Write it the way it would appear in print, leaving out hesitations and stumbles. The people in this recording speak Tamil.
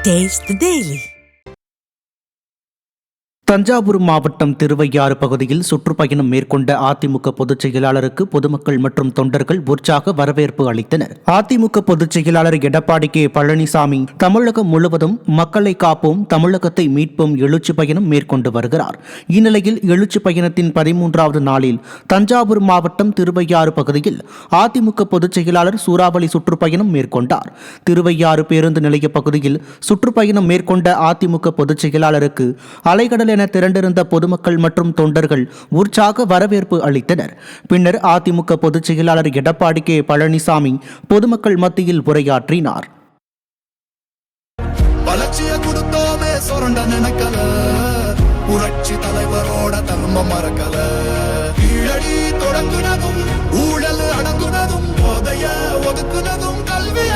Taste the Daily. தஞ்சாவூர் மாவட்டம் திருவையாறு பகுதியில் சுற்றுப்பயணம் மேற்கொண்ட அதிமுக பொதுச் செயலாளருக்கு பொதுமக்கள் மற்றும் தொண்டர்கள் உற்சாக வரவேற்பு அளித்தனர். அதிமுக பொதுச் செயலாளர் எடப்பாடி கே பழனிசாமி தமிழகம் முழுவதும் மக்களை காப்போம், தமிழகத்தை மீட்போம் எழுச்சி பயணம் மேற்கொண்டு வருகிறார். இந்நிலையில் எழுச்சி பயணத்தின் 13வது நாளில் தஞ்சாவூர் மாவட்டம் திருவையாறு பகுதியில் அதிமுக பொதுச் செயலாளர் சூறாவளி சுற்றுப்பயணம் மேற்கொண்டார். திருவையாறு பேருந்து நிலைய பகுதியில் சுற்றுப்பயணம் மேற்கொண்ட அதிமுக பொதுச் செயலாளருக்கு அலைகடல் என திரண்டிருந்த பொதுமக்கள் மற்றும் தொண்டர்கள் உற்சாக வரவேற்பு அளித்தனர். பின்னர் அதிமுக பொதுச் செயலாளர் எடப்பாடி கே பழனிசாமி பொதுமக்கள் மத்தியில் உரையாற்றினார். புரட்சி தலைவரோட தர்மம் மறக்கல, கீழடி தொடங்குனதும் ஊழல் அடங்குனதும் போதைய ஒதுக்குனதும் கல்வி